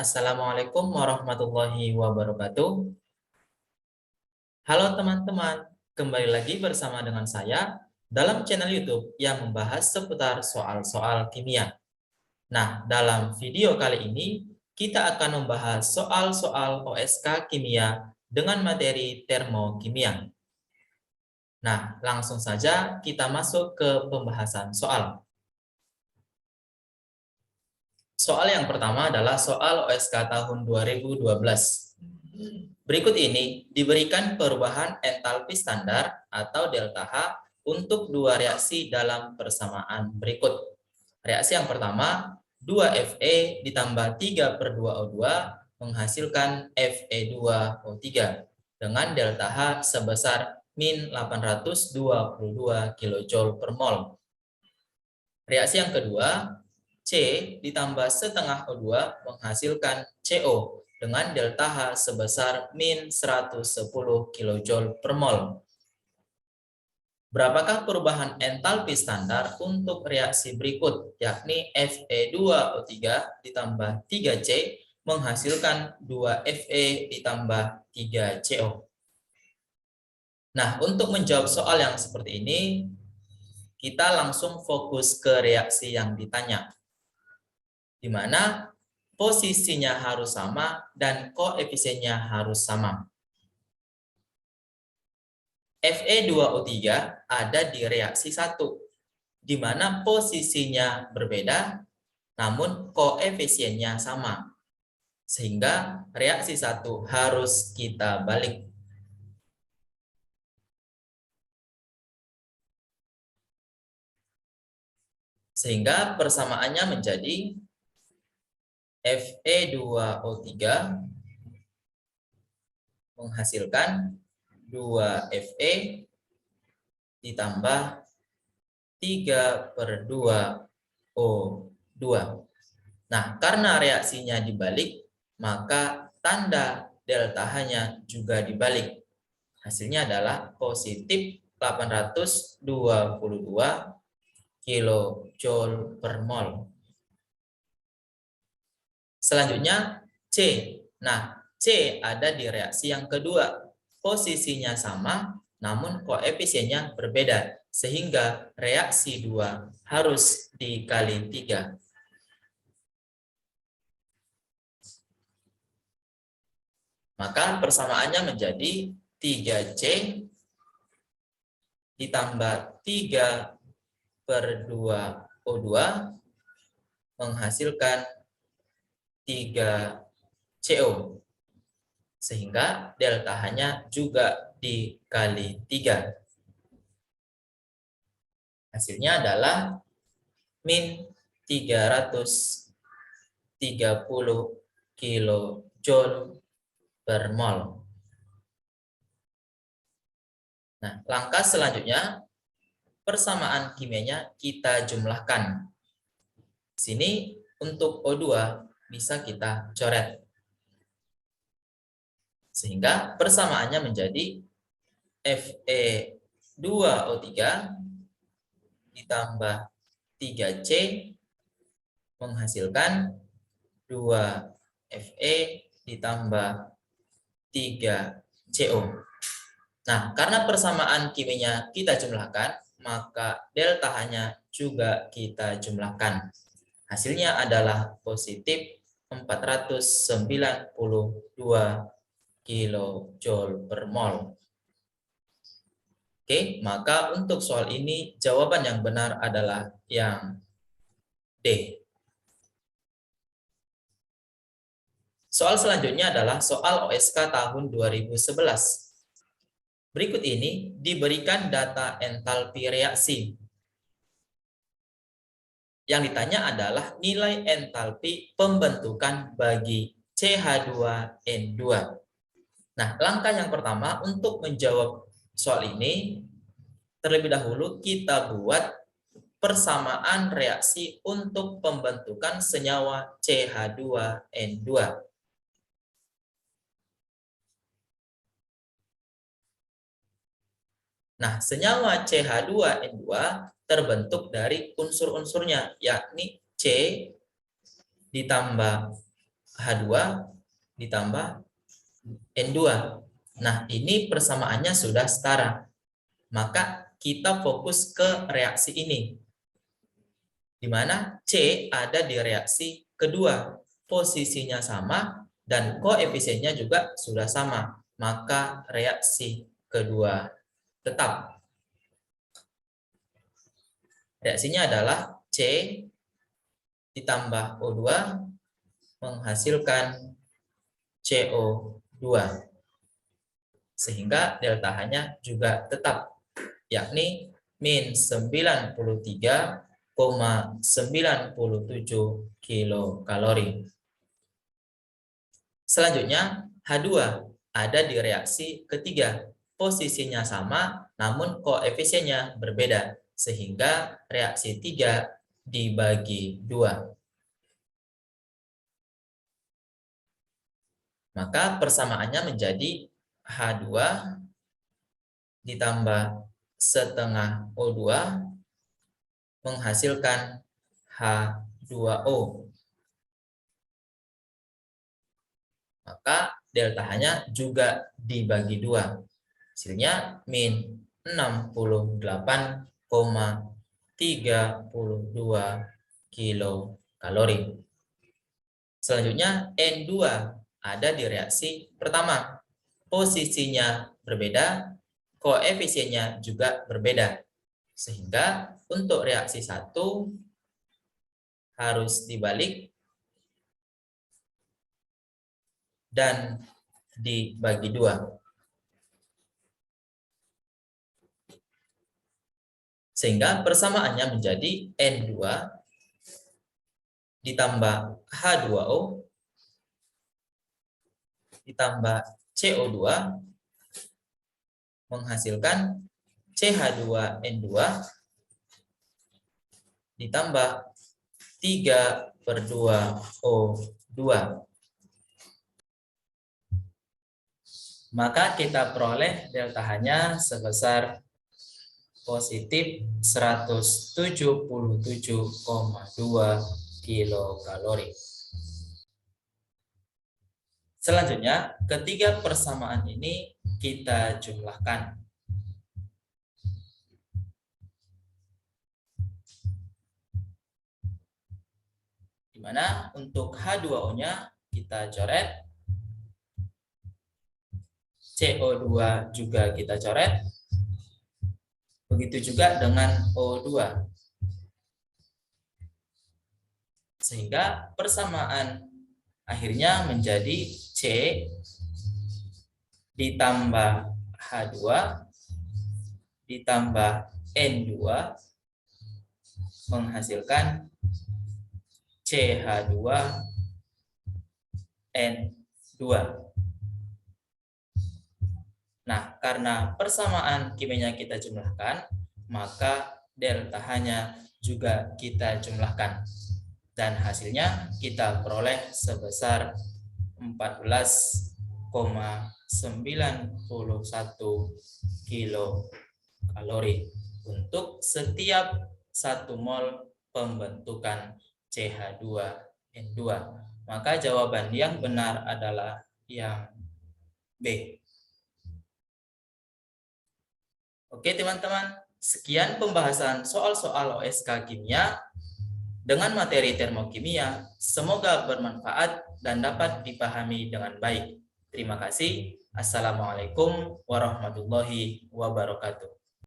Assalamualaikum warahmatullahi wabarakatuh. Halo teman-teman, kembali lagi bersama dengan saya dalam channel YouTube yang membahas seputar soal-soal kimia. Nah, dalam video kali ini kita akan membahas soal-soal OSK kimia dengan materi termokimia. Nah, langsung saja kita masuk ke pembahasan soal. Soal yang pertama adalah soal OSK tahun 2012. Berikut ini diberikan perubahan entalpi standar atau delta H untuk dua reaksi dalam persamaan berikut. Reaksi yang pertama, 2Fe ditambah 3/2O2 menghasilkan Fe2O3 dengan delta H sebesar min 822 kJ per mol. Reaksi yang kedua, C ditambah setengah O2 menghasilkan CO dengan delta H sebesar min 110 kJ per mol. Berapakah perubahan entalpi standar untuk reaksi berikut, yakni Fe2O3 ditambah 3C menghasilkan 2Fe ditambah 3CO. Nah, untuk menjawab soal yang seperti ini, kita langsung fokus ke reaksi yang ditanya, di mana posisinya harus sama dan koefisiennya harus sama. Fe2O3 ada di reaksi 1, di mana posisinya berbeda, namun koefisiennya sama. Sehingga reaksi 1 harus kita balik. Sehingga persamaannya menjadi Fe2O3 menghasilkan 2Fe ditambah 3/2O2. Nah, karena reaksinya dibalik, maka tanda delta H-nya juga dibalik. Hasilnya adalah positif 822 kJ per mol. Selanjutnya C. Nah, C ada di reaksi yang kedua. Posisinya sama, namun koefisiennya berbeda. Sehingga reaksi 2 harus dikali 3. Maka persamaannya menjadi 3C ditambah 3/2O2 menghasilkan 3CO. Sehingga delta H-nya juga dikali 3. Hasilnya adalah min 330 kJ per mol. Nah, langkah selanjutnya, persamaan kimianya kita jumlahkan. Sini untuk O2 bisa kita coret. Sehingga persamaannya menjadi Fe2O3 ditambah 3C menghasilkan 2Fe ditambah 3CO. Nah, karena persamaan kimianya kita jumlahkan, maka delta H-nya juga kita jumlahkan. Hasilnya adalah positif 492 kJ per mol. Oke, maka untuk soal ini jawaban yang benar adalah yang D. Soal selanjutnya adalah soal OSK tahun 2011. Berikut ini diberikan data entalpi reaksi. Yang ditanya adalah nilai entalpi pembentukan bagi CH2N2. Nah, langkah yang pertama untuk menjawab soal ini, terlebih dahulu kita buat persamaan reaksi untuk pembentukan senyawa CH2N2. Nah, senyawa CH2N2 terbentuk dari unsur-unsurnya, yakni C ditambah H2 ditambah N2. Nah, ini persamaannya sudah setara. Maka kita fokus ke reaksi ini, di mana C ada di reaksi kedua. Posisinya sama dan koefisiennya juga sudah sama. Maka reaksi kedua tetap. Reaksinya adalah C ditambah O2 menghasilkan CO2. Sehingga delta H-nya juga tetap, yakni min 93,97 kilokalori. Selanjutnya, H2 ada di reaksi ketiga. Posisinya sama, namun koefisiennya berbeda. Sehingga reaksi 3 dibagi 2. Maka persamaannya menjadi H2 ditambah setengah O2 menghasilkan H2O. Maka delta H-nya juga dibagi 2. Hasilnya min 68,32 kilokalori. Selanjutnya N2 ada di reaksi pertama. Posisinya berbeda, koefisiennya juga berbeda. Sehingga untuk reaksi 1 harus dibalik dan dibagi 2. Sehingga persamaannya menjadi N2 ditambah H2O ditambah CO2 menghasilkan CH2N2 ditambah 3/2O2. Maka kita peroleh delta H-nya sebesar positif 177,2 kilokalori. Selanjutnya, ketiga persamaan ini kita jumlahkan. Di mana untuk H2O-nya kita coret, CO2 juga kita coret, begitu juga dengan O2. Sehingga persamaan akhirnya menjadi C ditambah H2 ditambah N2 menghasilkan CH2N2. Nah, karena persamaan kimianya kita jumlahkan, maka delta H-nya juga kita jumlahkan. Dan hasilnya kita peroleh sebesar 14,91 kilokalori untuk setiap 1 mol pembentukan CH2N2. Maka jawaban yang benar adalah yang B. Oke teman-teman, sekian pembahasan soal-soal OSK kimia dengan materi termokimia. Semoga bermanfaat dan dapat dipahami dengan baik. Terima kasih. Assalamualaikum warahmatullahi wabarakatuh.